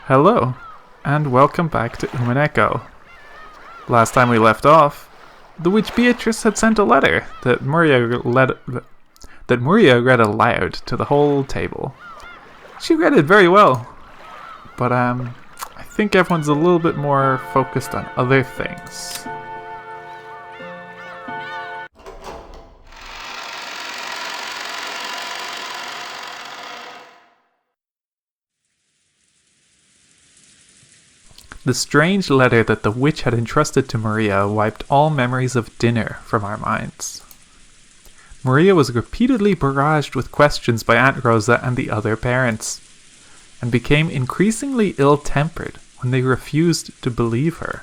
Hello, and welcome back to Umineko. Last time we left off, the witch Beatrice had sent a letter that Muria read aloud to the whole table. She read it very well, but I think everyone's a little bit more focused on other things. The strange letter that the witch had entrusted to Maria wiped all memories of dinner from our minds. Maria was repeatedly barraged with questions by Aunt Rosa and the other parents, and became increasingly ill-tempered when they refused to believe her.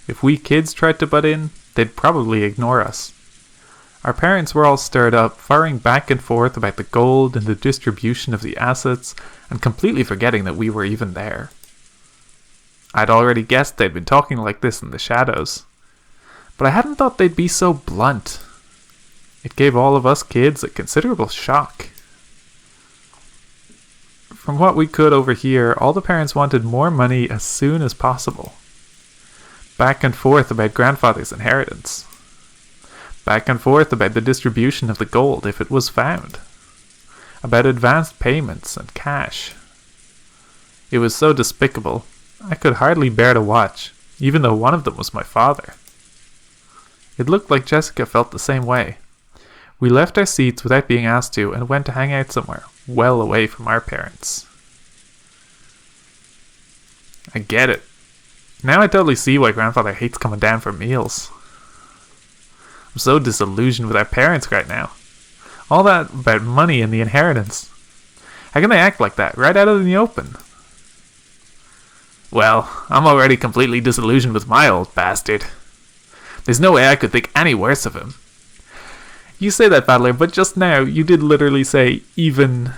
If we kids tried to butt in, they'd probably ignore us. Our parents were all stirred up, firing back and forth about the gold and the distribution of the assets, and completely forgetting that we were even there. I'd already guessed they'd been talking like this in the shadows, but I hadn't thought they'd be so blunt. It gave all of us kids a considerable shock. From what we could overhear, all the parents wanted more money as soon as possible. Back and forth about grandfather's inheritance. Back and forth about the distribution of the gold if it was found. About advanced payments and cash. It was so despicable. I could hardly bear to watch, even though one of them was my father. It looked like Jessica felt the same way. We left our seats without being asked to and went to hang out somewhere, well away from our parents. I get it. Now I totally see why grandfather hates coming down for meals. I'm so disillusioned with our parents right now. All that about money and the inheritance. How can they act like that, right out in the open? Well, I'm already completely disillusioned with my old bastard. There's no way I could think any worse of him. You say that, Battler, but just now you did literally say even...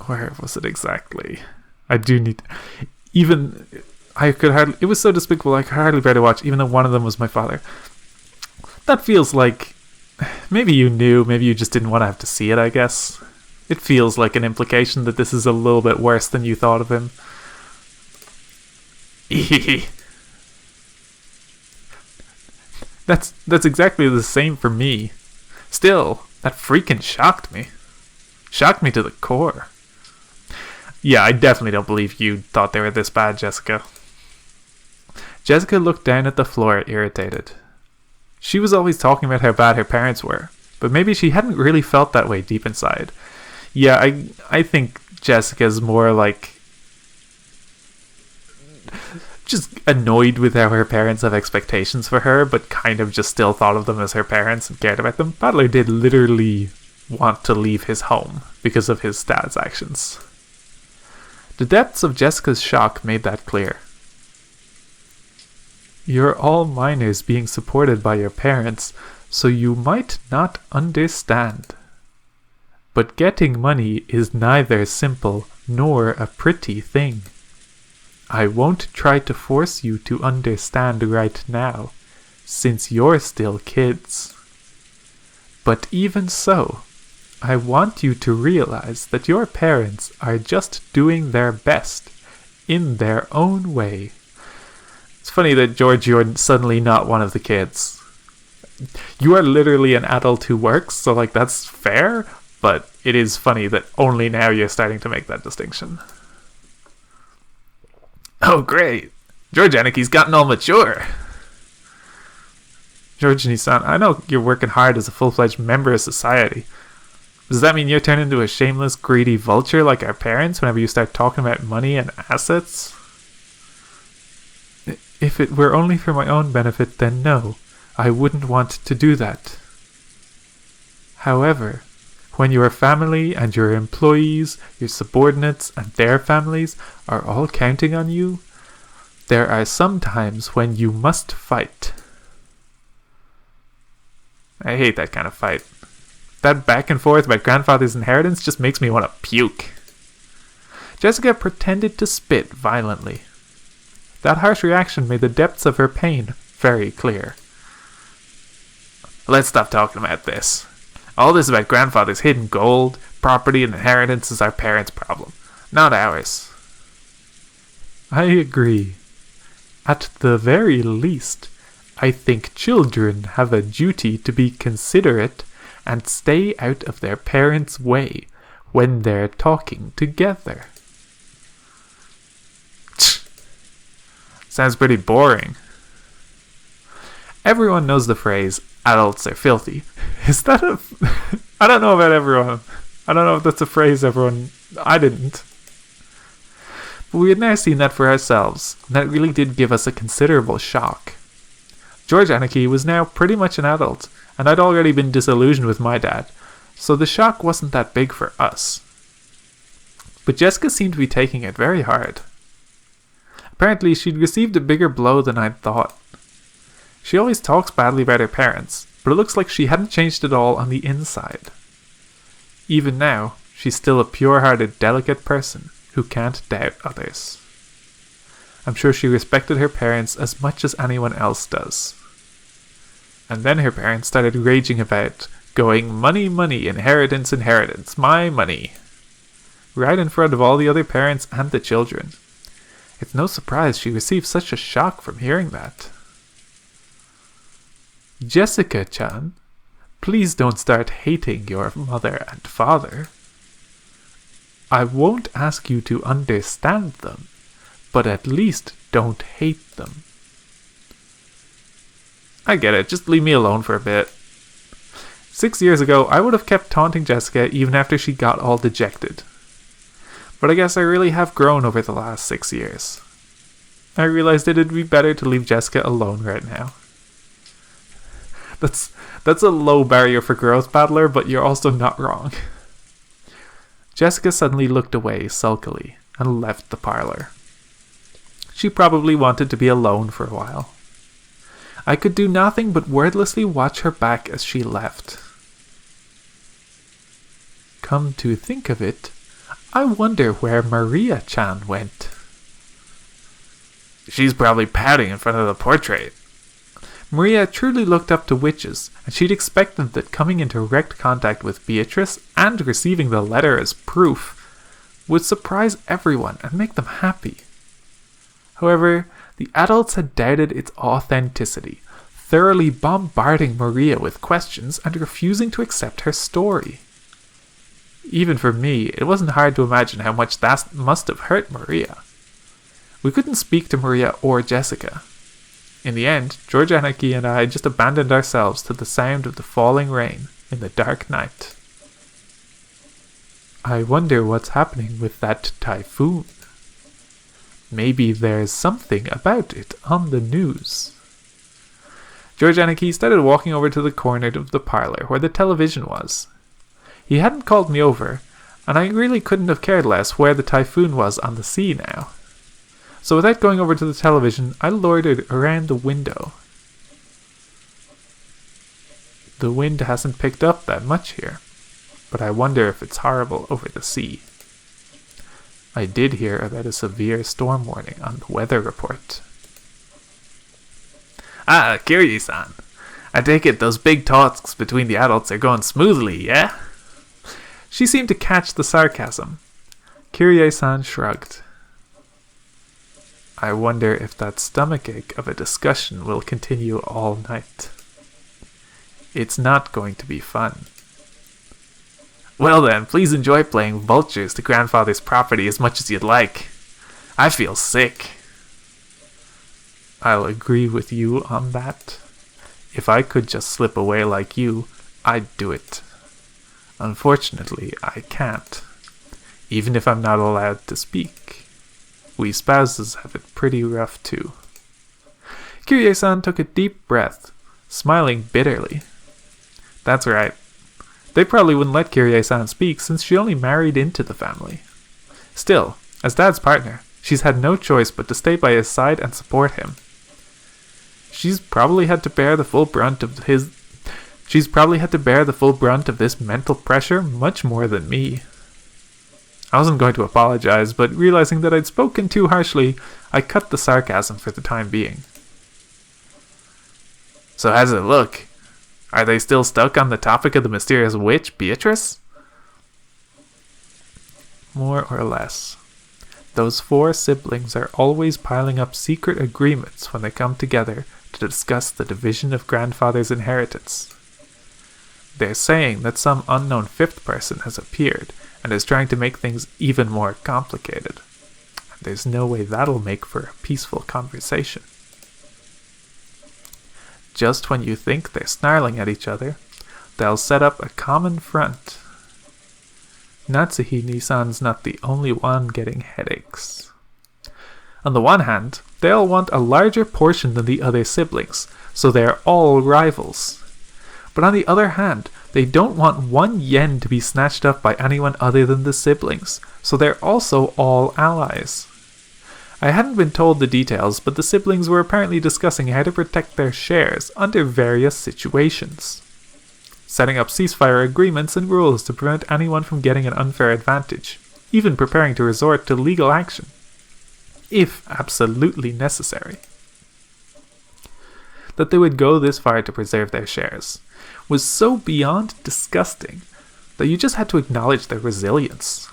Where was it exactly? I do need... Even... I could hardly... It was so despicable I could hardly bear to watch, even though one of them was my father. That feels like... Maybe you knew, maybe you just didn't want to have to see it, I guess. It feels like an implication that this is a little bit worse than you thought of him. That's exactly the same for me. Still, that freaking shocked me. Shocked me to the core. Yeah, I definitely don't believe you thought they were this bad, Jessica. Jessica looked down at the floor, irritated. She was always talking about how bad her parents were, but maybe she hadn't really felt that way deep inside. Yeah, I think Jessica's more like... just annoyed with how her parents have expectations for her, but kind of just still thought of them as her parents and cared about them. Battler did literally want to leave his home because of his dad's actions. The depths of Jessica's shock made that clear. You're all minors being supported by your parents, so you might not understand. But getting money is neither simple nor a pretty thing. I won't try to force you to understand right now, since you're still kids. But even so, I want you to realize that your parents are just doing their best, in their own way. It's funny that George, you're suddenly not one of the kids. You are literally an adult who works, so like that's fair, but it is funny that only now you're starting to make that distinction. Oh, great. George Aniki's gotten all mature. George Nissan, I know you're working hard as a full-fledged member of society. Does that mean you're turned into a shameless, greedy vulture like our parents whenever you start talking about money and assets? If it were only for my own benefit, then no, I wouldn't want to do that. However, when your family and your employees, your subordinates and their families are all counting on you, there are some times when you must fight. I hate that kind of fight. That back and forth about grandfather's inheritance just makes me want to puke. Jessica pretended to spit violently. That harsh reaction made the depths of her pain very clear. Let's stop talking about this. All this about grandfather's hidden gold, property, and inheritance is our parents' problem, not ours. I agree. At the very least, I think children have a duty to be considerate and stay out of their parents' way when they're talking together. Sounds pretty boring. Everyone knows the phrase, adults are filthy. Is that a... I don't know about everyone. I don't know if that's a phrase everyone... I didn't. But we had now seen that for ourselves, and that really did give us a considerable shock. George Anarchy was now pretty much an adult, and I'd already been disillusioned with my dad, so the shock wasn't that big for us. But Jessica seemed to be taking it very hard. Apparently, she'd received a bigger blow than I'd thought. She always talks badly about her parents, but it looks like she hadn't changed at all on the inside. Even now, she's still a pure-hearted, delicate person who can't doubt others. I'm sure she respected her parents as much as anyone else does. And then her parents started raging about, going, money, money, inheritance, inheritance, my money. Right in front of all the other parents and the children. It's no surprise she received such a shock from hearing that. Jessica-chan, please don't start hating your mother and father. I won't ask you to understand them, but at least don't hate them. I get it, just leave me alone for a bit. 6 years ago, I would have kept taunting Jessica even after she got all dejected. But I guess I really have grown over the last 6 years. I realized it'd be better to leave Jessica alone right now. That's a low barrier for growth, Battler, but you're also not wrong. Jessica suddenly looked away sulkily and left the parlor. She probably wanted to be alone for a while. I could do nothing but wordlessly watch her back as she left. Come to think of it, I wonder where Maria-chan went. She's probably pouting in front of the portrait. Maria truly looked up to witches, and she'd expected that coming in direct contact with Beatrice and receiving the letter as proof would surprise everyone and make them happy. However, the adults had doubted its authenticity, thoroughly bombarding Maria with questions and refusing to accept her story. Even for me, it wasn't hard to imagine how much that must have hurt Maria. We couldn't speak to Maria or Jessica. In the end, George Anarchy and I just abandoned ourselves to the sound of the falling rain in the dark night. I wonder what's happening with that typhoon. Maybe there's something about it on the news. George Anarchy started walking over to the corner of the parlor where the television was. He hadn't called me over, and I really couldn't have cared less where the typhoon was on the sea now. So without going over to the television, I loitered around the window. The wind hasn't picked up that much here, but I wonder if it's horrible over the sea. I did hear about a severe storm warning on the weather report. Ah, Kiryu-san. I take it those big talks between the adults are going smoothly, yeah? She seemed to catch the sarcasm. Kiryu-san shrugged. I wonder if that stomachache of a discussion will continue all night. It's not going to be fun. Well then, please enjoy playing vultures to grandfather's property as much as you'd like. I feel sick. I'll agree with you on that. If I could just slip away like you, I'd do it. Unfortunately, I can't. Even if I'm not allowed to speak. We spouses have it pretty rough too. Kiryu-san took a deep breath, smiling bitterly. That's right. They probably wouldn't let Kiryu-san speak since she only married into the family. Still, as Dad's partner, she's had no choice but to stay by his side and support him. She's probably had to bear the full brunt of this mental pressure much more than me. I wasn't going to apologize, but realizing that I'd spoken too harshly, I cut the sarcasm for the time being. So how's it look? Are they still stuck on the topic of the mysterious witch, Beatrice? More or less. Those 4 siblings are always piling up secret agreements when they come together to discuss the division of grandfather's inheritance. They're saying that some unknown 5th person has appeared and is trying to make things even more complicated. And there's no way that'll make for a peaceful conversation. Just when you think they're snarling at each other, they'll set up a common front. Natsuhi-Nisan's not the only one getting headaches. On the one hand, they'll want a larger portion than the other siblings, so they're all rivals. But on the other hand, they don't want 1 yen to be snatched up by anyone other than the siblings, so they're also all allies. I hadn't been told the details, but the siblings were apparently discussing how to protect their shares under various situations. Setting up ceasefire agreements and rules to prevent anyone from getting an unfair advantage, even preparing to resort to legal action, if absolutely necessary. That they would go this far to preserve their shares was so beyond disgusting that you just had to acknowledge their resilience.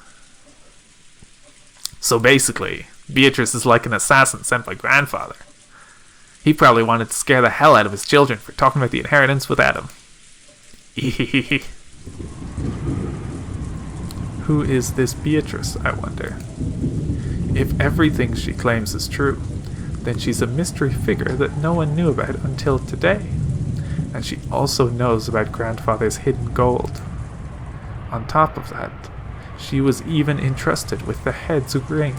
So basically, Beatrice is like an assassin sent by grandfather. He probably wanted to scare the hell out of his children for talking about the inheritance with Adam. Who is this Beatrice, I wonder? If everything she claims is true, then she's a mystery figure that no one knew about until today. And she also knows about grandfather's hidden gold. On top of that, she was even entrusted with the head's ring.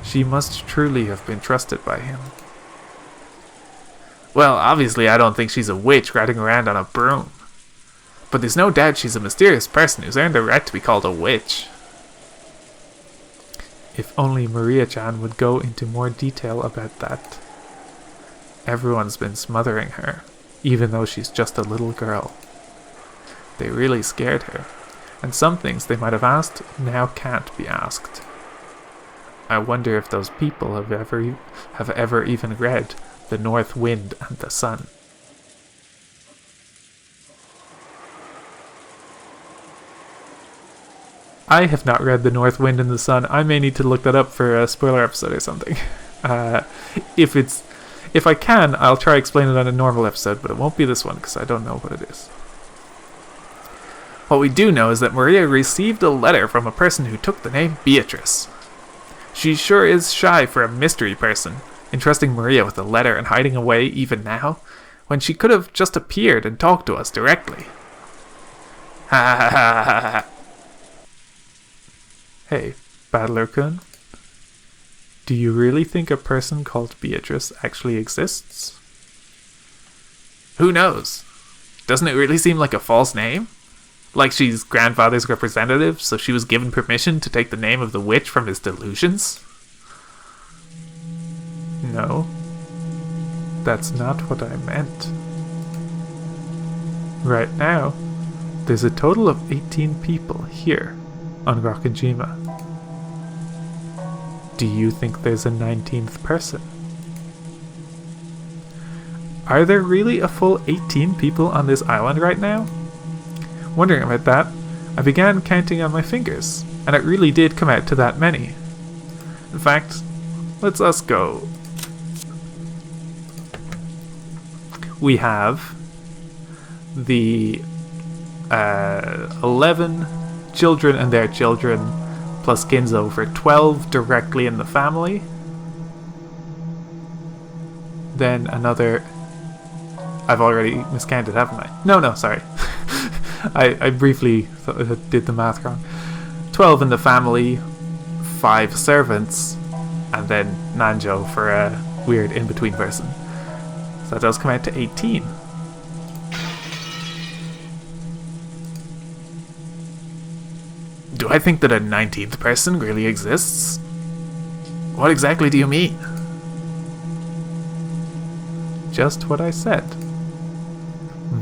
She must truly have been trusted by him. Well, obviously I don't think she's a witch riding around on a broom. But there's no doubt she's a mysterious person who's earned the right to be called a witch. If only Maria-chan would go into more detail about that. Everyone's been smothering her, even though she's just a little girl. They really scared her, and some things they might have asked now can't be asked. I wonder if those people have ever even read The North Wind and the Sun. I have not read The North Wind and the Sun. I may need to look that up for a spoiler episode or something. If I can, I'll try explain it on a normal episode, but it won't be this one because I don't know what it is. What we do know is that Maria received a letter from a person who took the name Beatrice. She sure is shy for a mystery person, entrusting Maria with a letter and hiding away even now, when she could have just appeared and talked to us directly. Ha ha ha ha ha. Hey, Battler-kun. Do you really think a person called Beatrice actually exists? Who knows? Doesn't it really seem like a false name? Like she's grandfather's representative, so she was given permission to take the name of the witch from his delusions? No. That's not what I meant. Right now, there's a total of 18 people here on Rakujima. Do you think there's a 19th person? Are there really a full 18 people on this island right now? Wondering about that, I began counting on my fingers, and it really did come out to that many. In fact, let's us go. We have the 11 children and their children, plus Ginzo for 12 directly in the family. Then another... I've already miscounted, haven't I? No, sorry. I briefly did the math wrong. 12 in the family, 5 servants, and then Nanjo for a weird in-between person. So that does come out to 18. Do I think that a 19th person really exists? What exactly do you mean? Just what I said.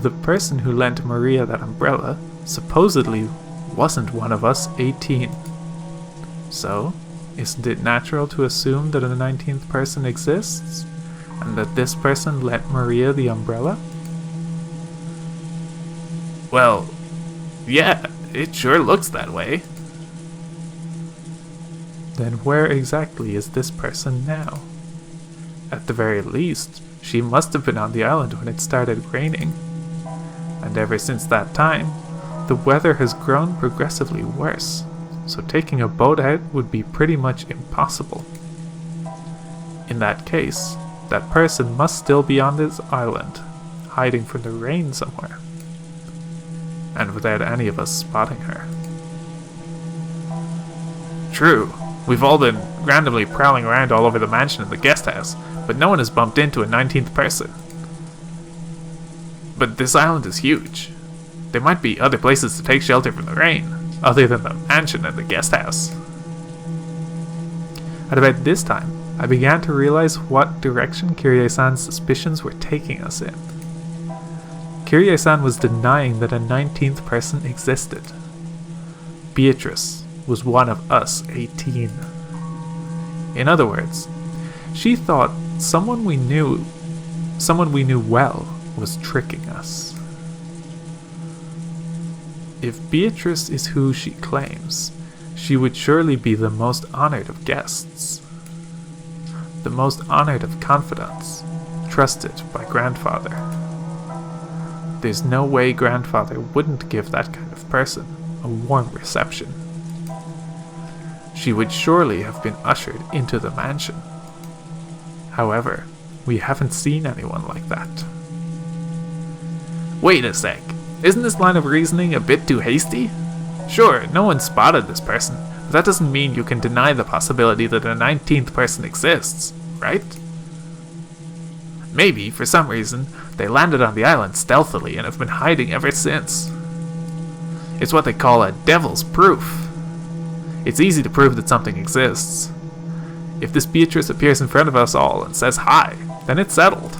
The person who lent Maria that umbrella supposedly wasn't one of us 18. So, isn't it natural to assume that a 19th person exists? And that this person lent Maria the umbrella? Well, yeah, it sure looks that way. Then where exactly is this person now? At the very least, she must have been on the island when it started raining. And ever since that time, the weather has grown progressively worse, so taking a boat out would be pretty much impossible. In that case, that person must still be on this island, hiding from the rain somewhere. And without any of us spotting her. True, we've all been randomly prowling around all over the mansion and the guest house, but no one has bumped into a 19th person. But this island is huge. There might be other places to take shelter from the rain, other than the mansion and the guest house. At about this time, I began to realize what direction Kirie-san's suspicions were taking us in. Kirie-san was denying that a 19th person existed. Beatrice was one of us 18. In other words, she thought someone we knew well, was tricking us. If Beatrice is who she claims, she would surely be the most honored of guests. The most honored of confidants, trusted by Grandfather. There's no way Grandfather wouldn't give that kind of person a warm reception. She would surely have been ushered into the mansion. However, we haven't seen anyone like that. Wait a sec, isn't this line of reasoning a bit too hasty? Sure, no one spotted this person, but that doesn't mean you can deny the possibility that a 19th person exists, right? Maybe, for some reason, they landed on the island stealthily and have been hiding ever since. It's what they call a devil's proof. It's easy to prove that something exists. If this Beatrice appears in front of us all and says hi, then it's settled.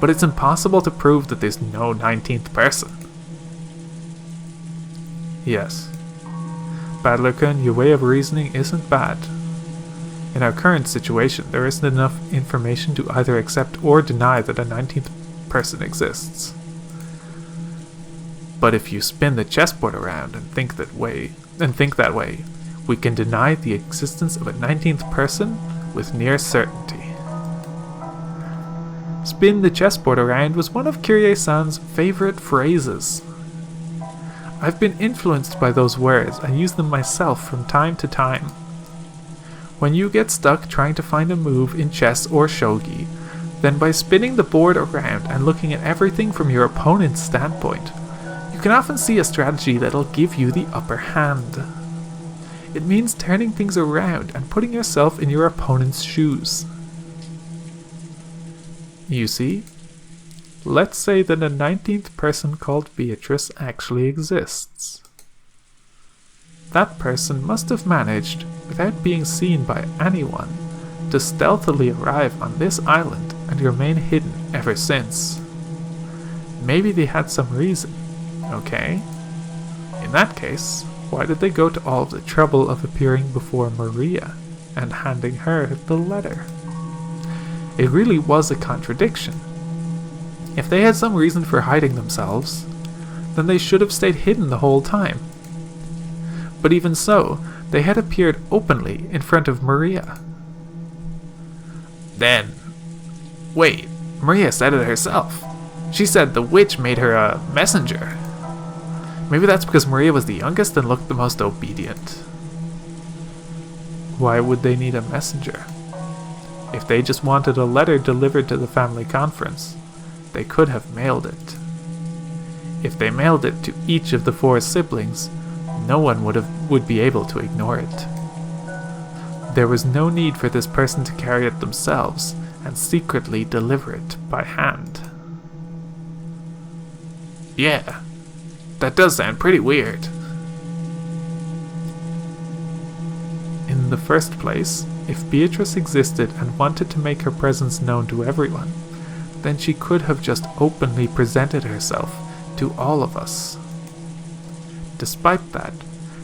But it's impossible to prove that there's no 19th person. Yes. Badler-kun, your way of reasoning isn't bad. In our current situation, there isn't enough information to either accept or deny that a 19th person exists. But if you spin the chessboard around and think that way, we can deny the existence of a 19th person with near certainty. Spin the chessboard around was one of Kirie-san's favorite phrases. I've been influenced by those words and use them myself from time to time. When you get stuck trying to find a move in chess or shogi, then by spinning the board around and looking at everything from your opponent's standpoint, you can often see a strategy that'll give you the upper hand. It means turning things around and putting yourself in your opponent's shoes. You see? Let's say that a 19th person called Beatrice actually exists. That person must have managed, without being seen by anyone, to stealthily arrive on this island and remain hidden ever since. Maybe they had some reason, okay? In that case, why did they go to all of the trouble of appearing before Maria and handing her the letter? It really was a contradiction. If they had some reason for hiding themselves, then they should have stayed hidden the whole time. But even so, they had appeared openly in front of Maria. Then, wait, Maria said it herself. She said the witch made her a messenger. Maybe that's because Maria was the youngest and looked the most obedient. Why would they need a messenger? If they just wanted a letter delivered to the family conference, they could have mailed it. If they mailed it to each of the 4 siblings, no one would be able to ignore it. There was no need for this person to carry it themselves and secretly deliver it by hand. Yeah, that does sound pretty weird. In the first place, if Beatrice existed and wanted to make her presence known to everyone, then she could have just openly presented herself to all of us. Despite that,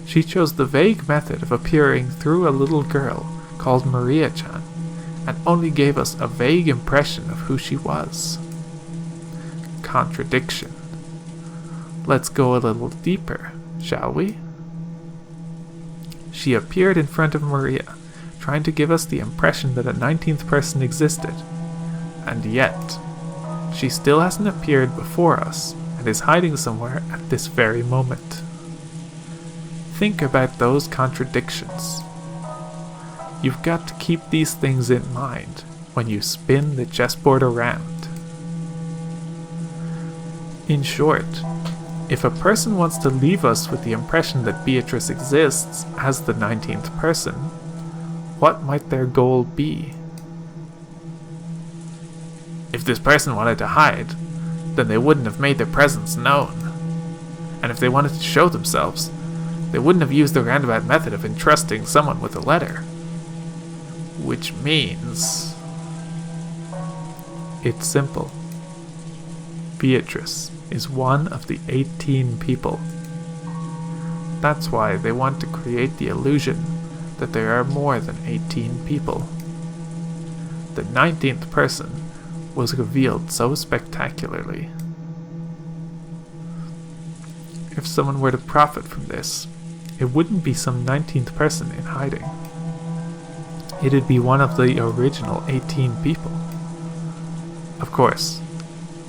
she chose the vague method of appearing through a little girl called Maria-chan, and only gave us a vague impression of who she was. Contradiction. Let's go a little deeper, shall we? She appeared in front of Maria, trying to give us the impression that a 19th person existed. And yet, she still hasn't appeared before us and is hiding somewhere at this very moment. Think about those contradictions. You've got to keep these things in mind when you spin the chessboard around. In short, if a person wants to leave us with the impression that Beatrice exists as the 19th person, what might their goal be? If this person wanted to hide, then they wouldn't have made their presence known. And if they wanted to show themselves, they wouldn't have used the roundabout method of entrusting someone with a letter. Which means... It's simple. Beatrice is one of the 18 people. That's why they want to create the illusion that there are more than 18 people. The 19th person was revealed so spectacularly. If someone were to profit from this, it wouldn't be some 19th person in hiding. It'd be one of the original 18 people. Of course,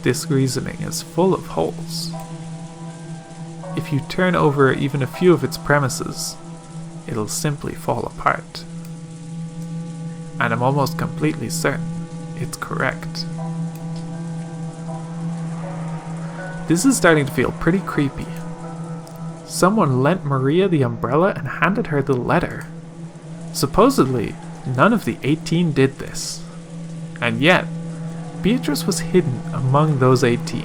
this reasoning is full of holes. If you turn over even a few of its premises, it'll simply fall apart. And I'm almost completely certain it's correct. This is starting to feel pretty creepy. Someone lent Maria the umbrella and handed her the letter. Supposedly, none of the 18 did this. And yet, Beatrice was hidden among those 18.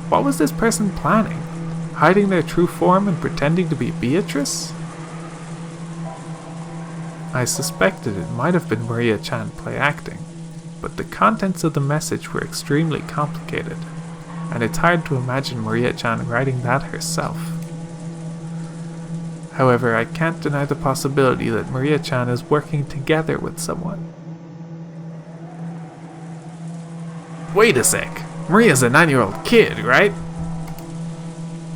What was this person planning? Hiding their true form and pretending to be Beatrice? I suspected it might have been Maria-chan play acting, but the contents of the message were extremely complicated, and it's hard to imagine Maria-chan writing that herself. However, I can't deny the possibility that Maria-chan is working together with someone. Wait a sec. Maria's a 9-year-old kid, right?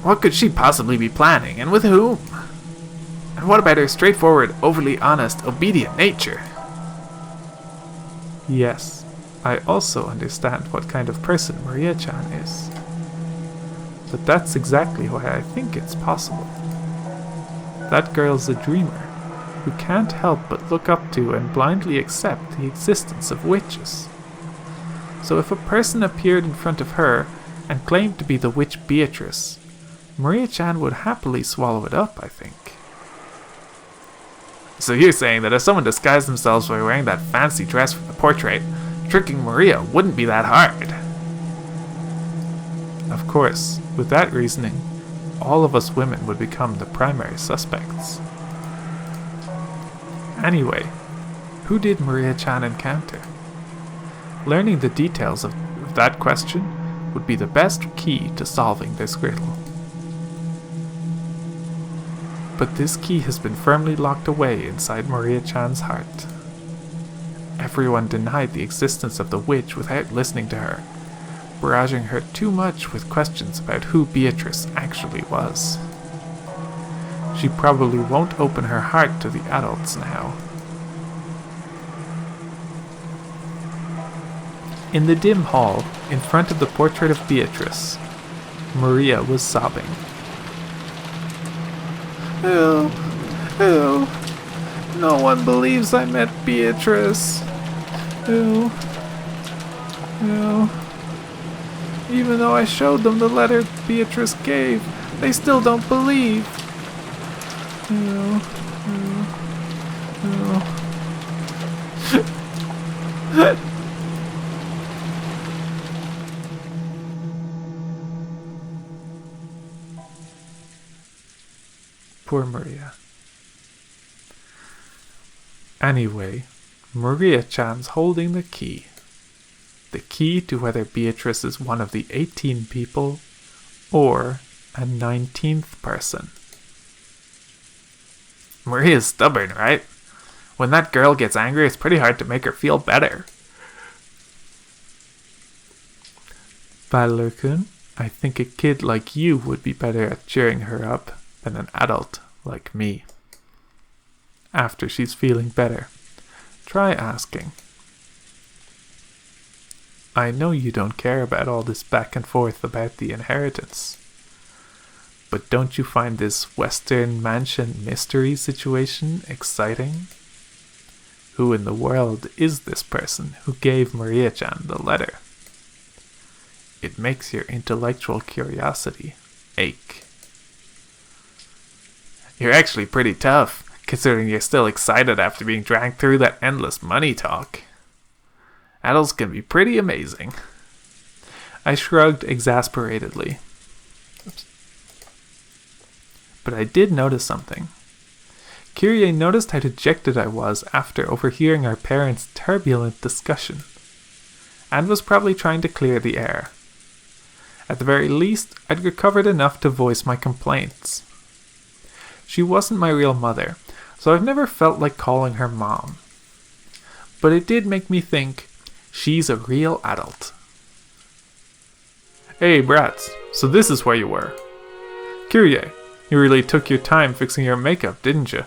What could she possibly be planning, and with whom? And what about her straightforward, overly honest, obedient nature? Yes, I also understand what kind of person Maria-chan is. But that's exactly why I think it's possible. That girl's a dreamer, who can't help but look up to and blindly accept the existence of witches. So if a person appeared in front of her and claimed to be the witch Beatrice, Maria-chan would happily swallow it up, I think. So you're saying that if someone disguised themselves by wearing that fancy dress from the portrait, tricking Maria wouldn't be that hard? Of course, with that reasoning, all of us women would become the primary suspects. Anyway, who did Maria-chan encounter? Learning the details of that question would be the best key to solving this riddle. But this key has been firmly locked away inside Maria-chan's heart. Everyone denied the existence of the witch without listening to her, barraging her too much with questions about who Beatrice actually was. She probably won't open her heart to the adults now. In the dim hall, in front of the portrait of Beatrice, Maria was sobbing. Ew. No one believes I met Beatrice. Ew. Even though I showed them the letter Beatrice gave, they still don't believe. Poor Maria. Anyway, Maria-chan's holding the key. The key to whether Beatrice is one of the 18 people or a 19th person. Maria's stubborn, right? When that girl gets angry, it's pretty hard to make her feel better. Battler-kun, I think a kid like you would be better at cheering her up than an adult like me. after she's feeling better. Try asking. I know you don't care about all this back and forth about the inheritance. But don't you find this Western Mansion mystery situation exciting? Who in the world is this person who gave Maria-chan the letter? It makes your intellectual curiosity ache. You're actually pretty tough, considering you're still excited after being dragged through that endless money talk. Adults can be pretty amazing. I shrugged exasperatedly. But I did notice something. Kyrie noticed how dejected I was after overhearing our parents' turbulent discussion, and was probably trying to clear the air. At the very least, I'd recovered enough to voice my complaints. She wasn't my real mother, so I've never felt like calling her mom. But it did make me think, she's a real adult. Hey brats, so this is where you were. Kyrie, you really took your time fixing your makeup, didn't you?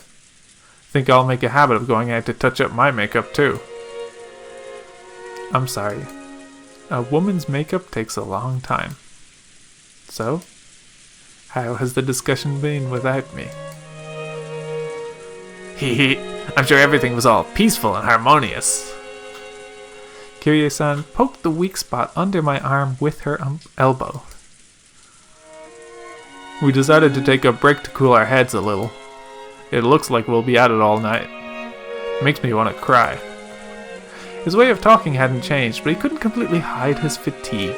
Think I'll make a habit of going out to touch up my makeup too. I'm sorry. A woman's makeup takes a long time. So, how has the discussion been without me? Hee I'm sure everything was all peaceful and harmonious. Kyrie-san poked the weak spot under my arm with her elbow. We decided to take a break to cool our heads a little. It looks like we'll be at it all night. Makes me want to cry. His way of talking hadn't changed, but he couldn't completely hide his fatigue.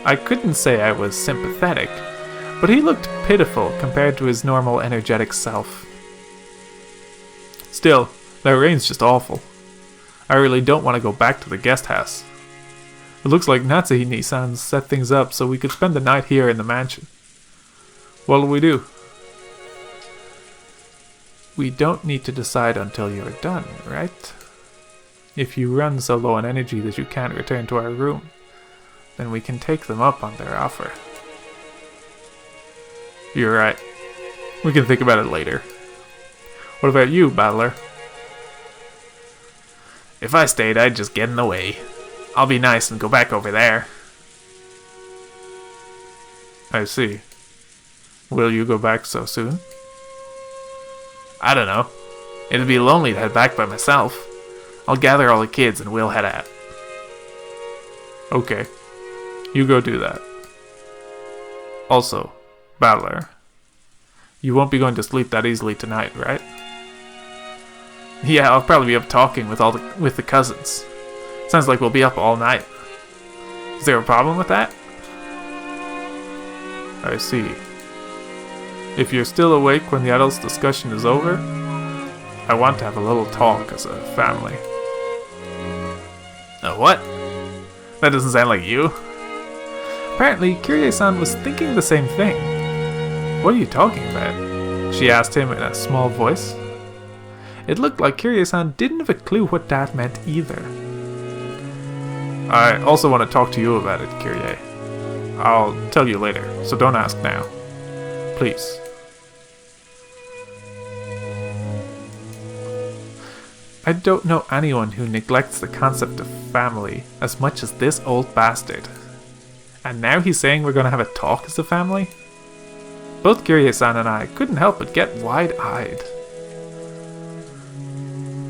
I couldn't say I was sympathetic, but he looked pitiful compared to his normal energetic self. Still, that rain's just awful. I really don't want to go back to the guest house. It looks like Natsuhi-san set things up so we could spend the night here in the mansion. What'll we do? We don't need to decide until you're done, right? If you run so low on energy that you can't return to our room, then we can take them up on their offer. You're right. We can think about it later. What about you, Battler? If I stayed, I'd just get in the way. I'll be nice and go back over there. I see. Will you go back so soon? I don't know. It'd be lonely to head back by myself. I'll gather all the kids and we'll head out. Okay. You go do that. Also, Battler, you won't be going to sleep that easily tonight, right? Yeah, I'll probably be up talking with the cousins. Sounds like we'll be up all night. Is there a problem with that? I see. If you're still awake when the adults' discussion is over, I want to have a little talk as a family. What? That doesn't sound like you. Apparently, Kyrie-san was thinking the same thing. What are you talking about? She asked him in a small voice. It looked like Kyrie-san didn't have a clue what that meant either. I also want to talk to you about it, Kyrie. I'll tell you later, so don't ask now. Please. I don't know anyone who neglects the concept of family as much as this old bastard. And now he's saying we're going to have a talk as a family? Both Kyrie-san and I couldn't help but get wide-eyed.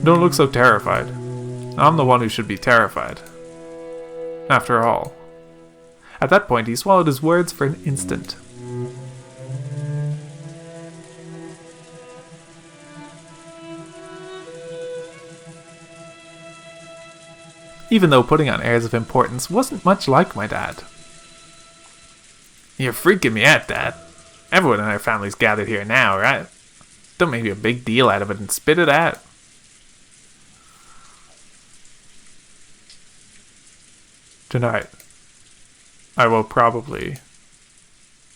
Don't look so terrified. I'm the one who should be terrified. After all. At that point, he swallowed his words for an instant. Even though putting on airs of importance wasn't much like my dad. You're freaking me out, Dad. Everyone in our family's gathered here now, right? Don't make a big deal out of it and spit it out. Tonight, I will probably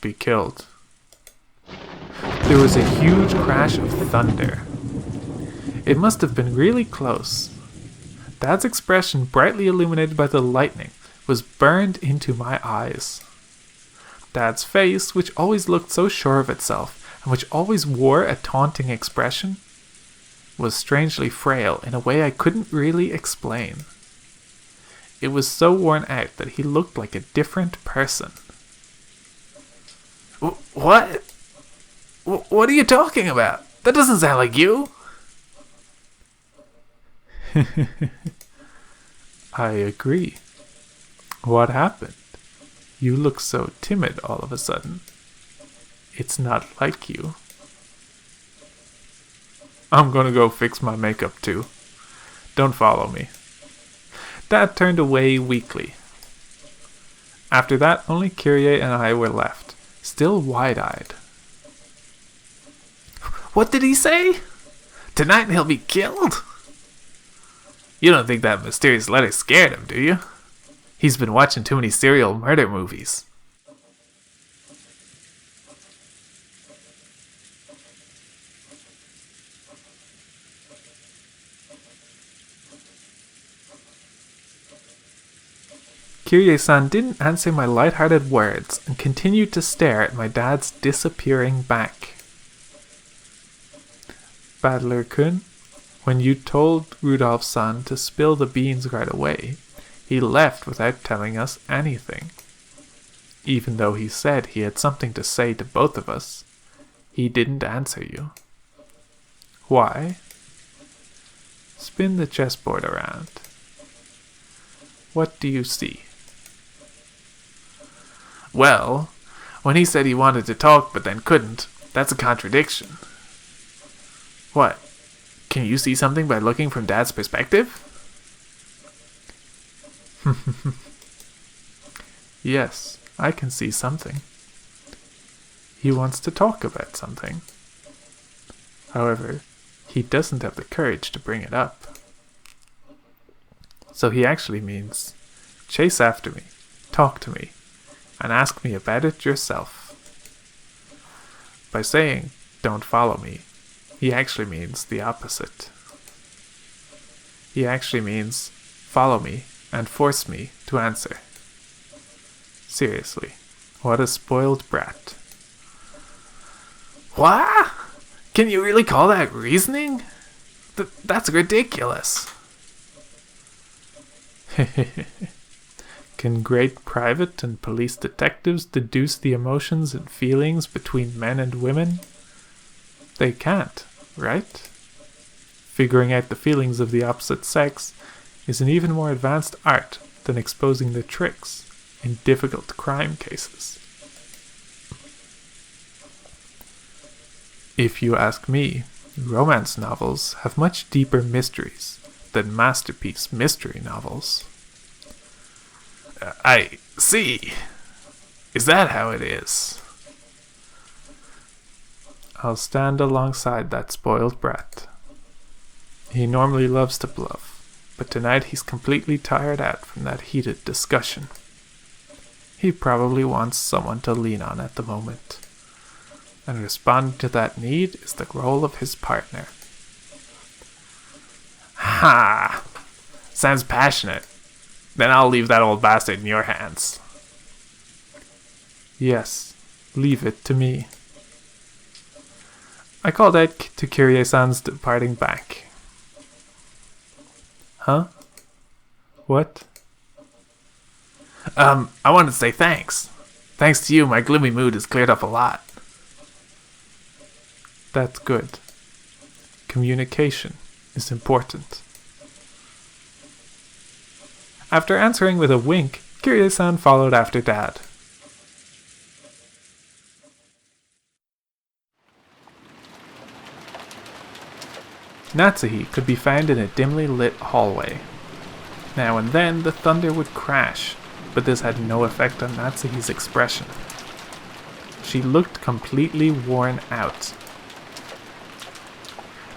be killed. There was a huge crash of thunder. It must have been really close. Dad's expression, brightly illuminated by the lightning, was burned into my eyes. Dad's face, which always looked so sure of itself, and which always wore a taunting expression, was strangely frail in a way I couldn't really explain. It was so worn out that he looked like a different person. What? What are you talking about? That doesn't sound like you. I agree. What happened? You look so timid all of a sudden. It's not like you. I'm gonna go fix my makeup too. Don't follow me. Dad turned away weakly. After that, only Kyrie and I were left, still wide-eyed. What did he say? Tonight he'll be killed? You don't think that mysterious letter scared him, do you? He's been watching too many serial murder movies. Kyrie-san didn't answer my light-hearted words and continued to stare at my dad's disappearing back. Battler-kun, when you told Rudolph-san to spill the beans right away, he left without telling us anything. Even though he said he had something to say to both of us, he didn't answer you. Why? Spin the chessboard around. What do you see? Well, when he said he wanted to talk but then couldn't, that's a contradiction. What? Can you see something by looking from Dad's perspective? Yes, I can see something. He wants to talk about something. However, he doesn't have the courage to bring it up. So he actually means, chase after me, talk to me, and ask me about it yourself. By saying, don't follow me, he actually means the opposite. He actually means, follow me and force me to answer. Seriously, what a spoiled brat. What? Can you really call that reasoning? That's ridiculous. Can great private and police detectives deduce the emotions and feelings between men and women? They can't, right? Figuring out the feelings of the opposite sex is an even more advanced art than exposing their tricks in difficult crime cases. If you ask me, romance novels have much deeper mysteries than masterpiece mystery novels. I see. Is that how it is? I'll stand alongside that spoiled brat. He normally loves to bluff, but tonight he's completely tired out from that heated discussion. He probably wants someone to lean on at the moment. And responding to that need is the role of his partner. Ha! Sounds passionate. Then I'll leave that old bastard in your hands. Yes, leave it to me. I called out to Kyrie-san's departing back. Huh? What? I wanted to say thanks. Thanks to you, my gloomy mood has cleared up a lot. That's good. Communication is important. After answering with a wink, Kyrie-san followed after Dad. Natsuhi could be found in a dimly lit hallway. Now and then the thunder would crash, but this had no effect on Natsuhi's expression. She looked completely worn out.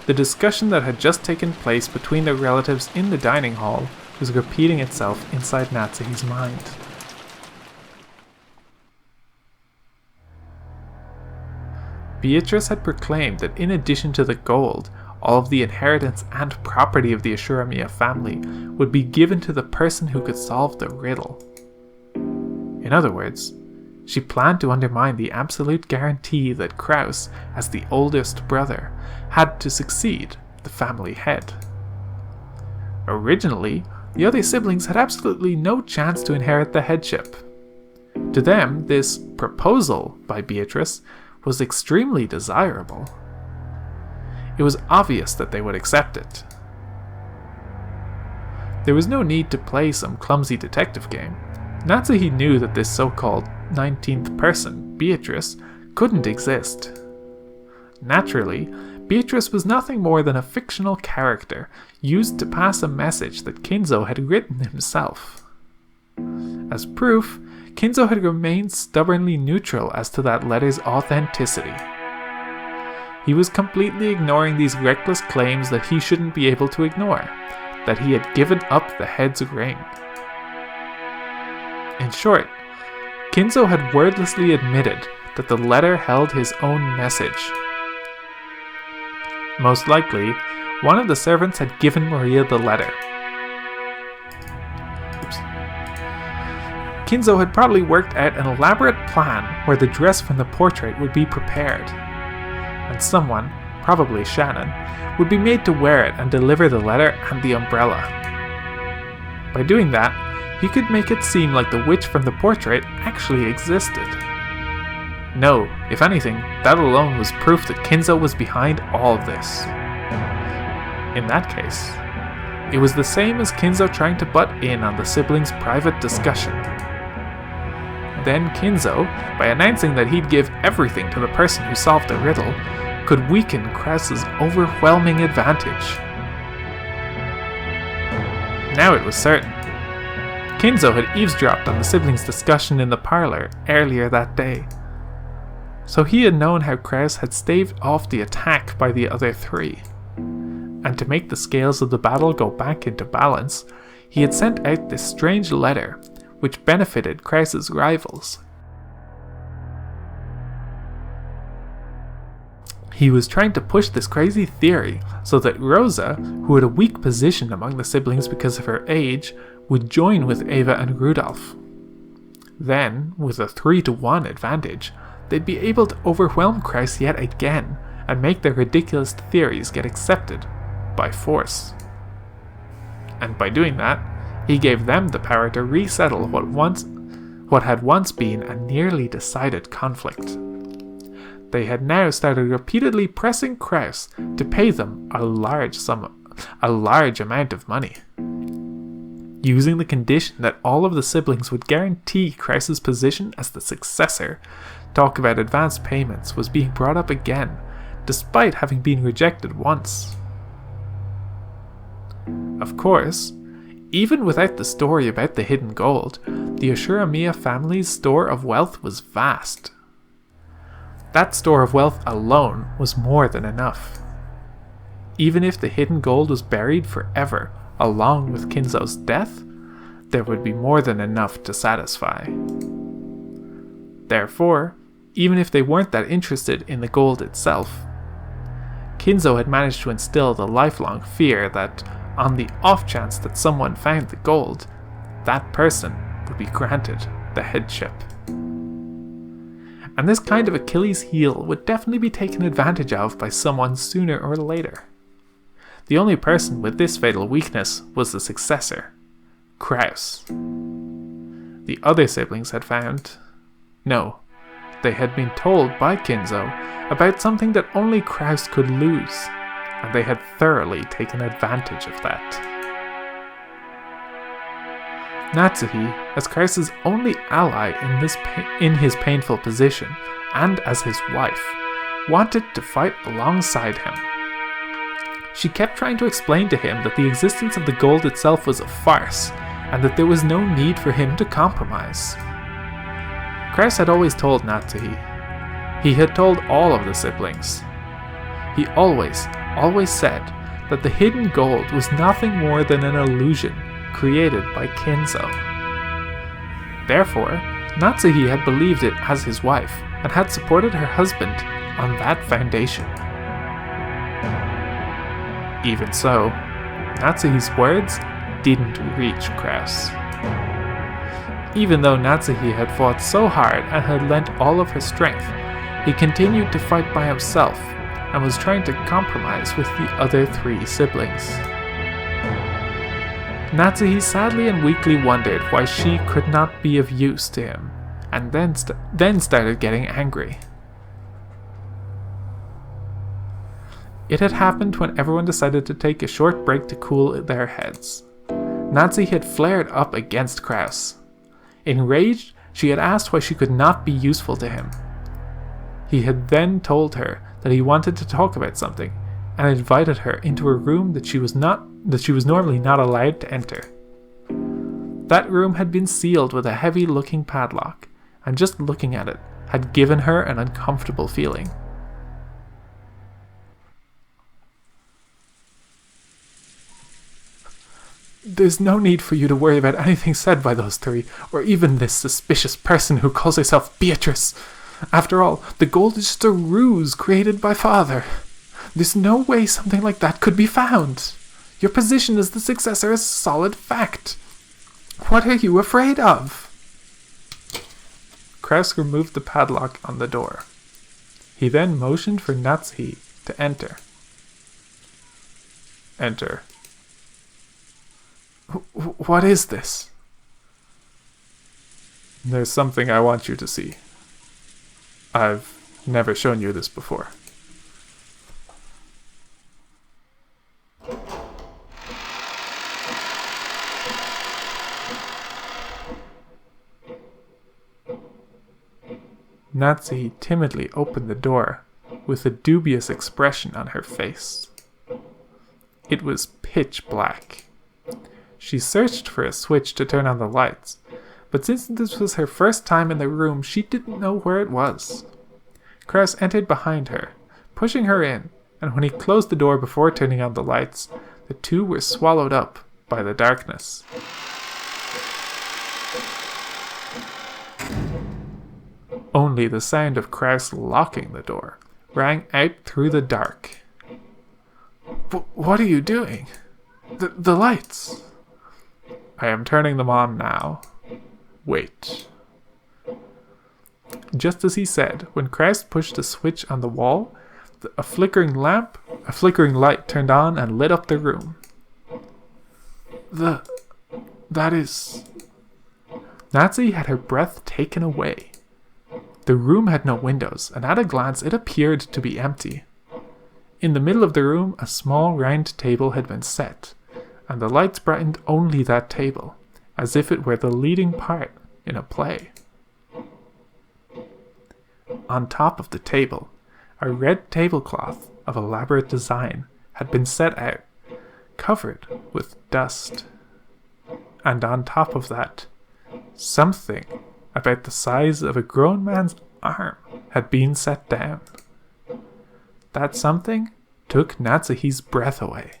The discussion that had just taken place between their relatives in the dining hall was repeating itself inside Natsuhi's mind. Beatrice had proclaimed that in addition to the gold, all of the inheritance and property of the Ashuramiya family would be given to the person who could solve the riddle. In other words, she planned to undermine the absolute guarantee that Krauss, as the oldest brother, had to succeed the family head. Originally, the other siblings had absolutely no chance to inherit the headship. To them, this proposal by Beatrice was extremely desirable. It was obvious that they would accept it. There was no need to play some clumsy detective game. Natsuhi knew that this so-called 19th person, Beatrice, couldn't exist. Naturally, Beatrice was nothing more than a fictional character used to pass a message that Kinzo had written himself. As proof, Kinzo had remained stubbornly neutral as to that letter's authenticity. He was completely ignoring these reckless claims that he shouldn't be able to ignore, that he had given up the head's ring. In short, Kinzo had wordlessly admitted that the letter held his own message. Most likely, one of the servants had given Maria the letter. Kinzo had probably worked out an elaborate plan where the dress from the portrait would be prepared, and someone, probably Shannon, would be made to wear it and deliver the letter and the umbrella. By doing that, he could make it seem like the witch from the portrait actually existed. No, if anything, that alone was proof that Kinzo was behind all of this. In that case, it was the same as Kinzo trying to butt in on the siblings' private discussion. Then Kinzo, by announcing that he'd give everything to the person who solved the riddle, could weaken Krauss's overwhelming advantage. Now it was certain. Kinzo had eavesdropped on the siblings' discussion in the parlor earlier that day. So he had known how Krauss had staved off the attack by the other three. And to make the scales of the battle go back into balance, he had sent out this strange letter, which benefited Krauss's rivals. He was trying to push this crazy theory so that Rosa, who had a weak position among the siblings because of her age, would join with Ava and Rudolph. Then, with a 3-to-1 advantage, they'd be able to overwhelm Krauss yet again and make their ridiculous theories get accepted by force. And by doing that, he gave them the power to resettle what had once been a nearly decided conflict. They had now started repeatedly pressing Krauss to pay them a large amount of money. Using the condition that all of the siblings would guarantee Krauss's position as the successor, talk about advance payments was being brought up again, despite having been rejected once. Of course, even without the story about the hidden gold, the Ashuramiya family's store of wealth was vast. That store of wealth alone was more than enough. Even if the hidden gold was buried forever, along with Kinzo's death, there would be more than enough to satisfy. Therefore, even if they weren't that interested in the gold itself, Kinzo had managed to instill the lifelong fear that, on the off chance that someone found the gold, that person would be granted the headship. And this kind of Achilles heel would definitely be taken advantage of by someone sooner or later. The only person with this fatal weakness was the successor, Krauss. The other siblings had found... No, they had been told by Kinzo about something that only Krauss could lose, and they had thoroughly taken advantage of that. Natsuhi, as Krauss's only ally in his painful position, and as his wife, wanted to fight alongside him. She kept trying to explain to him that the existence of the gold itself was a farce, and that there was no need for him to compromise. Krauss had always told Natsuhi. He had told all of the siblings. He always said that the hidden gold was nothing more than an illusion created by Kinzo. Therefore, Natsuhi had believed it as his wife, and had supported her husband on that foundation. Even so, Natsuhi's words didn't reach Krauss. Even though Natsuhi had fought so hard and had lent all of her strength, he continued to fight by himself, and was trying to compromise with the other 3 siblings. Natsuhi sadly and weakly wondered why she could not be of use to him, and then started getting angry. It had happened when everyone decided to take a short break to cool their heads. Natsuhi had flared up against Krauss. Enraged, she had asked why she could not be useful to him. He had then told her that he wanted to talk about something, and invited her into a room that she was normally not allowed to enter. That room had been sealed with a heavy-looking padlock, and just looking at it had given her an uncomfortable feeling. There's no need for you to worry about anything said by those 3, or even this suspicious person who calls herself Beatrice. After all, the gold is just a ruse created by Father. There's no way something like that could be found. Your position as the successor is a solid fact. What are you afraid of? Krauss removed the padlock on the door. He then motioned for Natsuhi to enter. Enter. What is this? There's something I want you to see. I've never shown you this before. Natsuhi timidly opened the door with a dubious expression on her face. It was pitch black. She searched for a switch to turn on the lights, but since this was her first time in the room, she didn't know where it was. Krauss entered behind her, pushing her in, and when he closed the door before turning on the lights, the 2 were swallowed up by the darkness. Only the sound of Krauss locking the door rang out through the dark. What are you doing? The lights! I am turning them on now. Wait. Just as he said, when Krauss pushed a switch on the wall, a flickering light turned on and lit up the room. That is... Natsuhi had her breath taken away. The room had no windows, and at a glance it appeared to be empty. In the middle of the room, a small round table had been set, and the lights brightened only that table, as if it were the leading part in a play. On top of the table, a red tablecloth of elaborate design had been set out, covered with dust. And on top of that, something about the size of a grown man's arm had been set down. That something took Natsuhi's breath away.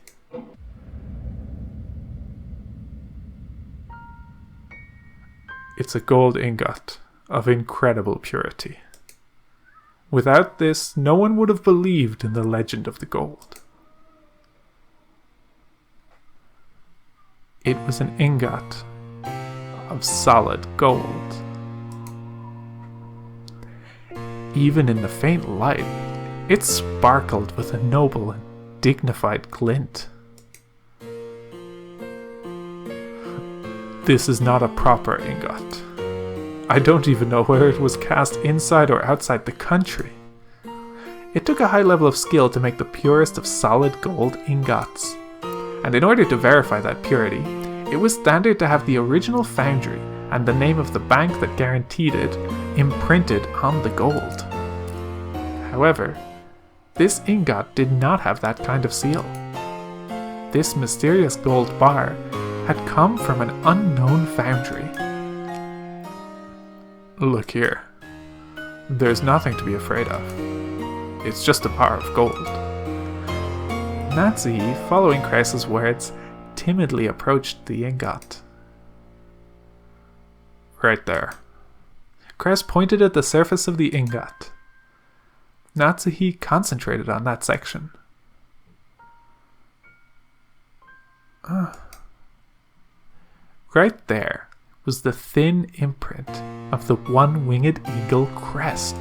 It's a gold ingot of incredible purity. Without this, no one would have believed in the legend of the gold. It was an ingot of solid gold. Even in the faint light, it sparkled with a noble and dignified glint. This is not a proper ingot. I don't even know whether it was cast inside or outside the country. It took a high level of skill to make the purest of solid gold ingots. And in order to verify that purity, it was standard to have the original foundry and the name of the bank that guaranteed it imprinted on the gold. However, this ingot did not have that kind of seal. This mysterious gold bar had come from an unknown foundry. Look here. There's nothing to be afraid of. It's just a bar of gold. Natsuhi, following Krauss's words, timidly approached the ingot. Right there. Krauss pointed at the surface of the ingot. Natsuhi concentrated on that section. Right there was the thin imprint of the one-winged eagle crest.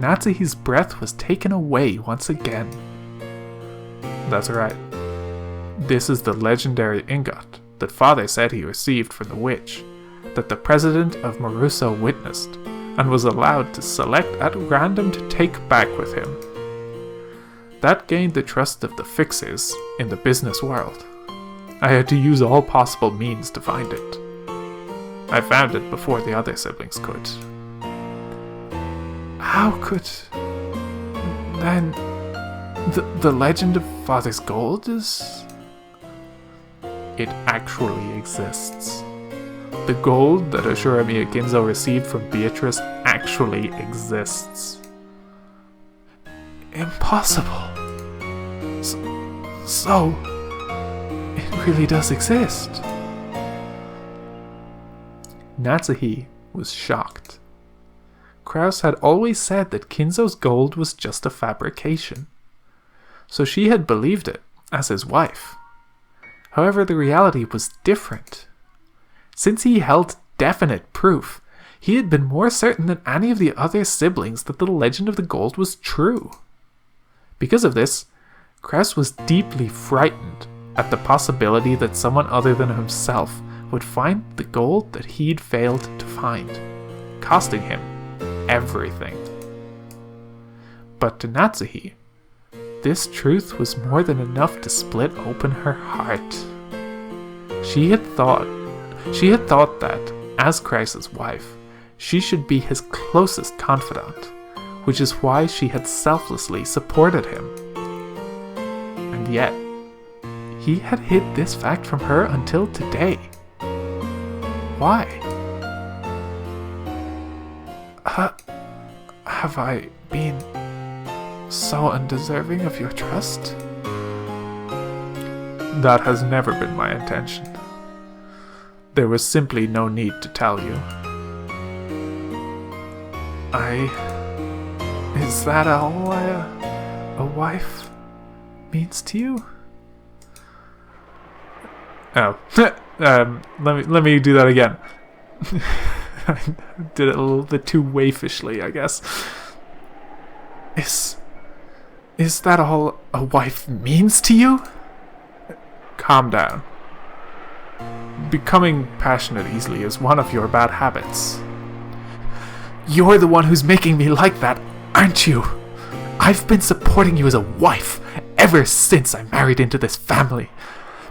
Natsuhi's breath was taken away once again. That's right. This is the legendary ingot that Father said he received from the witch, that the president of Maruso witnessed, and was allowed to select at random to take back with him. That gained the trust of the fixers in the business world. I had to use all possible means to find it. I found it before the other siblings could. How could... then... the legend of Father's gold is... It actually exists. The gold that Ashuramiya Ginzo received from Beatrice actually exists. Impossible. So, it really does exist. Natsuhi was shocked. Krauss had always said that Kinzo's gold was just a fabrication, so she had believed it as his wife. However, the reality was different. Since he held definite proof, he had been more certain than any of the other siblings that the legend of the gold was true. Because of this, Krauss was deeply frightened at the possibility that someone other than himself would find the gold that he'd failed to find, costing him everything. But to Natsuhi, this truth was more than enough to split open her heart. She had thought that, as Krauss's wife, she should be his closest confidant, which is why she had selflessly supported him. And yet, he had hid this fact from her until today. Why? Have I been so undeserving of your trust? That has never been my intention. There was simply no need to tell you. Is that all a wife means to you? Oh, let me do that again. I did it a little bit too waifishly, I guess. Is that all a wife means to you? Calm down. Becoming passionate easily is one of your bad habits. You're the one who's making me like that, aren't you? I've been supporting you as a wife ever since I married into this family.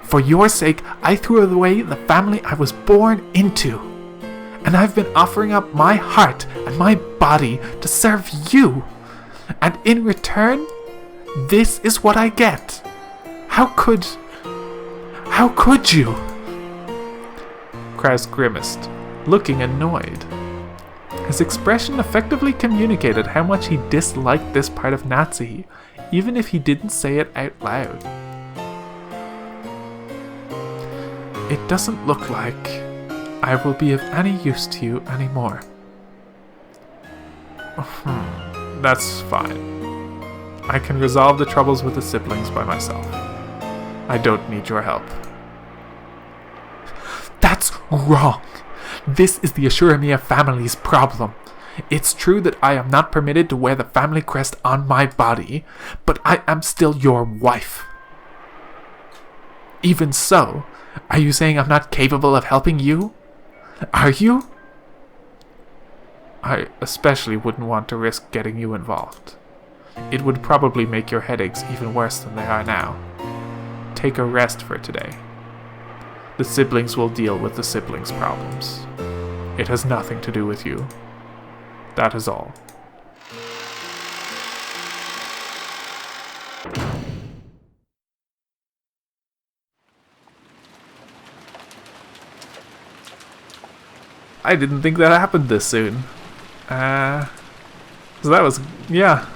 For your sake, I threw away the family I was born into. And I've been offering up my heart and my body to serve you. And in return, this is what I get. How could you? Krauss grimaced, looking annoyed. His expression effectively communicated how much he disliked this part of Natsuhi, even if he didn't say it out loud. It doesn't look like I will be of any use to you anymore. That's fine. I can resolve the troubles with the siblings by myself. I don't need your help. That's wrong! This is the Ashuramiya family's problem. It's true that I am not permitted to wear the family crest on my body, but I am still your wife. Even so, are you saying I'm not capable of helping you? Are you? I especially wouldn't want to risk getting you involved. It would probably make your headaches even worse than they are now. Take a rest for today. The siblings will deal with the siblings' problems. It has nothing to do with you. That is all. I didn't think that happened this soon. So that was, yeah.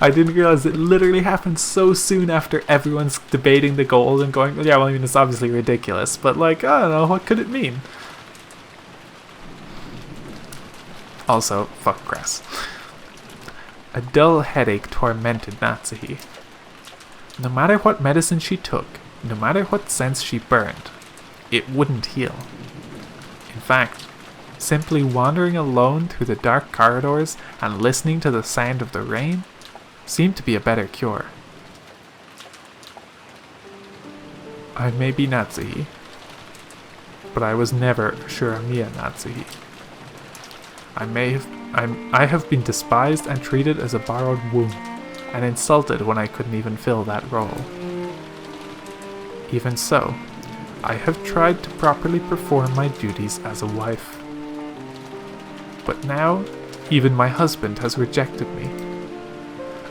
I didn't realize it literally happened so soon after everyone's debating the gold and going, yeah, well, I mean, it's obviously ridiculous, but like, I don't know, what could it mean? Also, fuck Krauss. A dull headache tormented Natsuhi. No matter what medicine she took, no matter what scents she burned, it wouldn't heal. In fact, simply wandering alone through the dark corridors and listening to the sound of the rain seemed to be a better cure. I may be Natsuhi, but I was never Shuramiya Natsuhi. I have been despised and treated as a borrowed womb, and insulted when I couldn't even fill that role. Even so, I have tried to properly perform my duties as a wife. But now, even my husband has rejected me.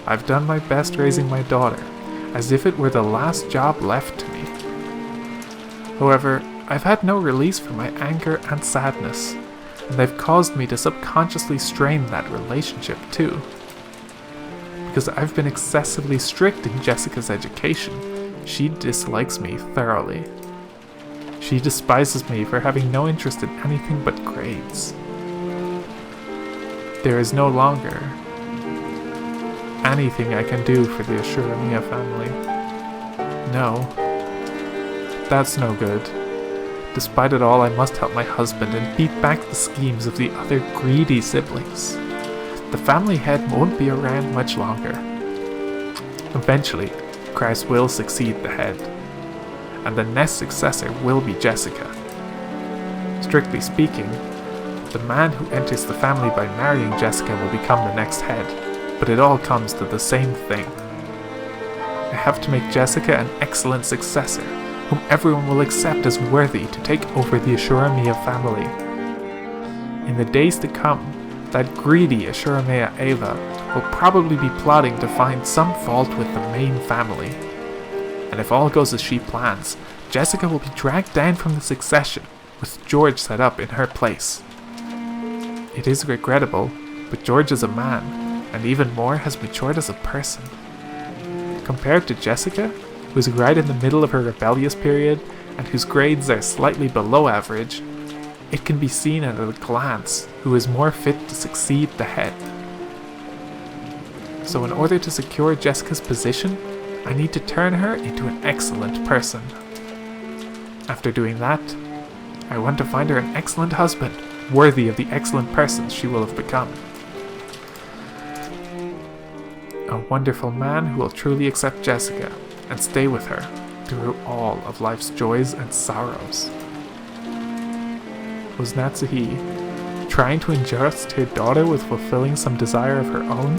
I've done my best raising my daughter, as if it were the last job left to me. However, I've had no release for my anger and sadness, and they've caused me to subconsciously strain that relationship too. Because I've been excessively strict in Jessica's education, she dislikes me thoroughly. She despises me for having no interest in anything but grades. There is no longer anything I can do for the Ashuramiya family. No. That's no good. Despite it all, I must help my husband and beat back the schemes of the other greedy siblings. The family head won't be around much longer. Eventually, Krauss will succeed the head, and the next successor will be Jessica. Strictly speaking, the man who enters the family by marrying Jessica will become the next head, but it all comes to the same thing. I have to make Jessica an excellent successor, whom everyone will accept as worthy to take over the Ashuramiya family. In the days to come, that greedy Ashuramiya Eva will probably be plotting to find some fault with the main family. And if all goes as she plans, Jessica will be dragged down from the succession, with George set up in her place. It is regrettable, but George is a man, and even more has matured as a person. Compared to Jessica, who is right in the middle of her rebellious period, and whose grades are slightly below average, it can be seen at a glance who is more fit to succeed the head. So in order to secure Jessica's position, I need to turn her into an excellent person. After doing that, I want to find her an excellent husband, worthy of the excellent person she will have become. A wonderful man who will truly accept Jessica and stay with her through all of life's joys and sorrows. Was Natsuhi trying to entrust her daughter with fulfilling some desire of her own?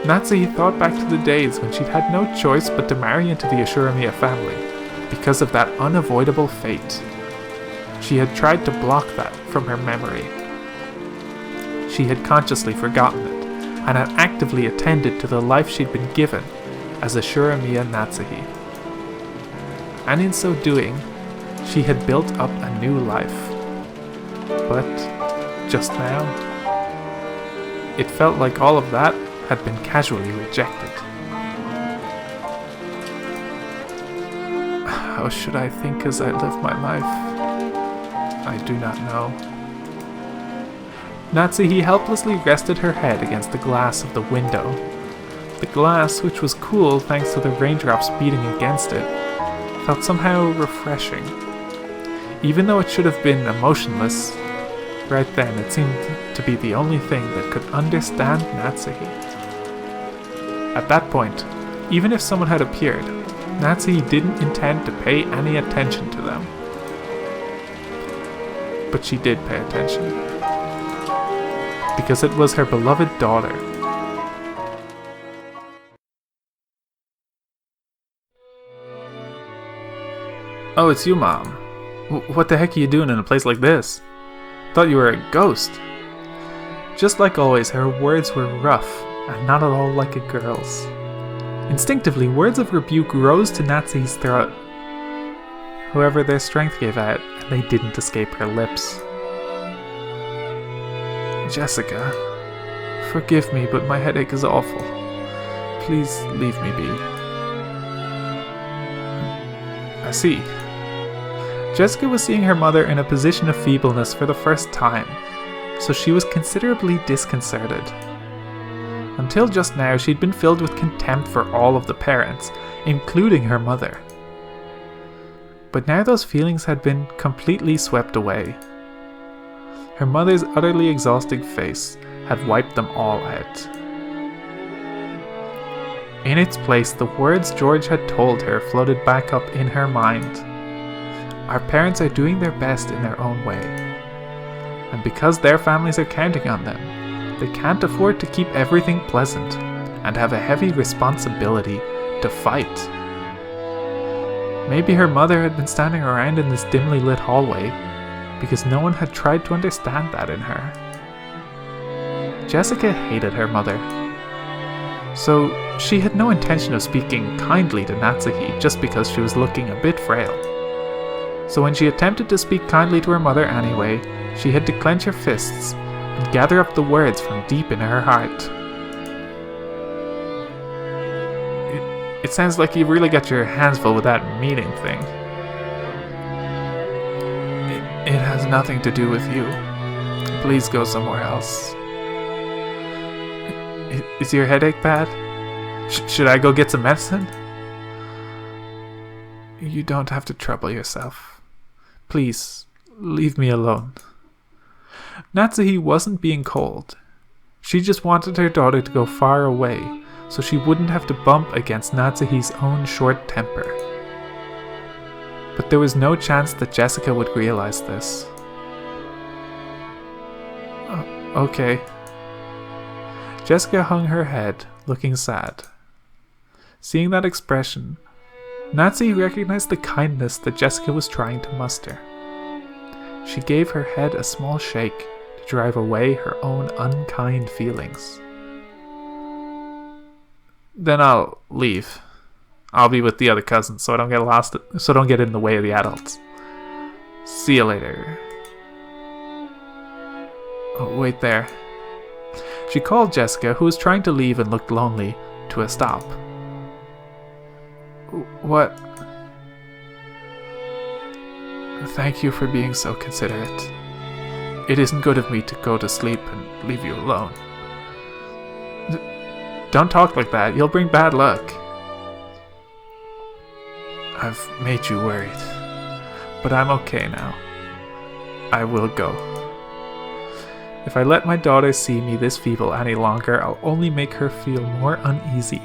Natsuhi thought back to the days when she'd had no choice but to marry into the Ashuramiya family because of that unavoidable fate. She had tried to block that from her memory. She had consciously forgotten it and had actively attended to the life she'd been given as Ashuramiya Natsuhi. And in so doing, she had built up a new life. But just now, it felt like all of that had been casually rejected. How should I think as I live my life? I do not know. Natsuhi helplessly rested her head against the glass of the window. The glass, which was cool thanks to the raindrops beating against it, felt somehow refreshing. Even though it should have been emotionless, right then it seemed to be the only thing that could understand Natsuhi. At that point, even if someone had appeared, Natsuhi didn't intend to pay any attention to them. But she did pay attention. Because it was her beloved daughter. Oh, it's you, Mom. What the heck are you doing in a place like this? Thought you were a ghost. Just like always, her words were rough, and not at all like a girl's. Instinctively, words of rebuke rose to Natsuhi's throat. However, their strength gave out, and they didn't escape her lips. Jessica, forgive me, but my headache is awful. Please leave me be. I see. Jessica was seeing her mother in a position of feebleness for the first time, so she was considerably disconcerted. Until just now, she'd been filled with contempt for all of the parents, including her mother. But now those feelings had been completely swept away. Her mother's utterly exhausted face had wiped them all out. In its place, the words George had told her floated back up in her mind. Our parents are doing their best in their own way. And because their families are counting on them, they can't afford to keep everything pleasant and have a heavy responsibility to fight. Maybe her mother had been standing around in this dimly lit hallway because no one had tried to understand that in her. Jessica hated her mother, so she had no intention of speaking kindly to Natsuhi just because she was looking a bit frail. So when she attempted to speak kindly to her mother anyway, she had to clench her fists and gather up the words from deep in her heart. It sounds like you've really got your hands full with that meeting thing. It has nothing to do with you. Please go somewhere else. Is your headache bad? Should I go get some medicine? You don't have to trouble yourself. Please, leave me alone. Natsuhi wasn't being cold. She just wanted her daughter to go far away, so she wouldn't have to bump against Natsuhi's own short temper. But there was no chance that Jessica would realize this. Okay. Jessica hung her head, looking sad. Seeing that expression, Natsuhi recognized the kindness that Jessica was trying to muster. She gave her head a small shake to drive away her own unkind feelings. Then I'll leave. I'll be with the other cousins so I don't get in the way of the adults. See you later. Oh, wait there. She called Jessica, who was trying to leave and looked lonely, to a stop. What? Thank you for being so considerate. It isn't good of me to go to sleep and leave you alone. Don't talk like that, you'll bring bad luck. I've made you worried, but I'm okay now. I will go. If I let my daughter see me this feeble any longer, I'll only make her feel more uneasy.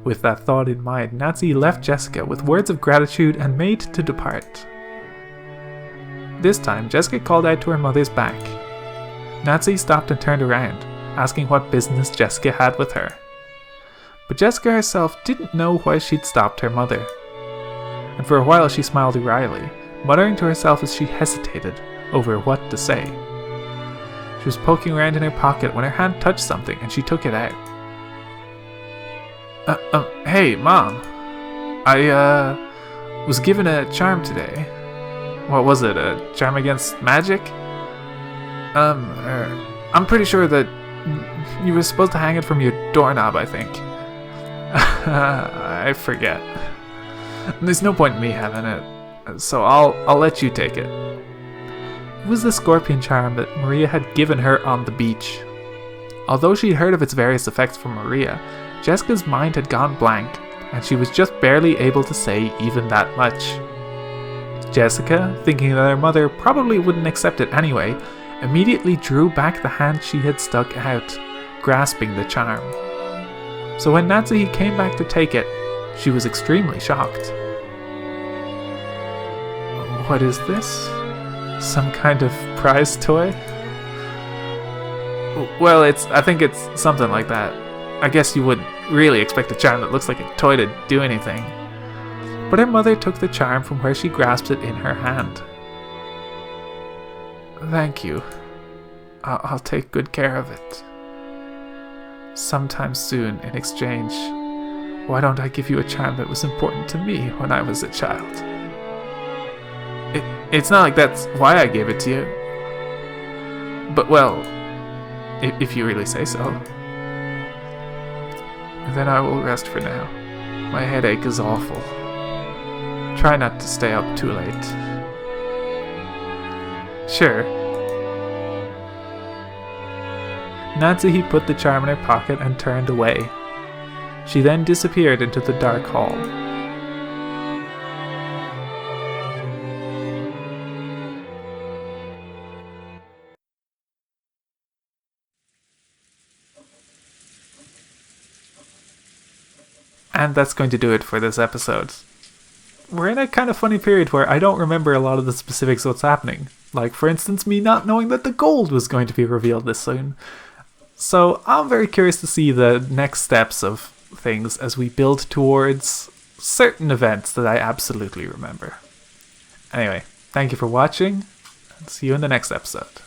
With that thought in mind, Natsuhi left Jessica with words of gratitude and made to depart. This time, Jessica called out to her mother's back. Natsuhi stopped and turned around, asking what business Jessica had with her. But Jessica herself didn't know why she'd stopped her mother. And for a while she smiled wryly, muttering to herself as she hesitated over what to say. She was poking around in her pocket when her hand touched something and she took it out. Hey, Mom. I was given a charm today. What was it, a charm against magic? I'm pretty sure that you were supposed to hang it from your doorknob, I think. I forget. There's no point in me having it, so I'll let you take it. It was the scorpion charm that Maria had given her on the beach. Although she'd heard of its various effects from Maria, Jessica's mind had gone blank, and she was just barely able to say even that much. Jessica, thinking that her mother probably wouldn't accept it anyway, immediately drew back the hand she had stuck out, grasping the charm. So when Natsuhi came back to take it, she was extremely shocked. What is this? Some kind of prize toy? Well, I think it's something like that. I guess you wouldn't really expect a charm that looks like a toy to do anything. But her mother took the charm from where she grasped it in her hand. Thank you. I'll take good care of it. Sometime soon, in exchange, why don't I give you a charm that was important to me when I was a child? It's not like that's why I gave it to you. But well, if you really say so. Then I will rest for now. My headache is awful. Try not to stay up too late. Sure. Natsuhi put the charm in her pocket and turned away. She then disappeared into the dark hall. And that's going to do it for this episode. We're in a kind of funny period where I don't remember a lot of the specifics of what's happening. Like, for instance, me not knowing that the gold was going to be revealed this soon. So I'm very curious to see the next steps of things as we build towards certain events that I absolutely remember. Anyway, thank you for watching, and see you in the next episode.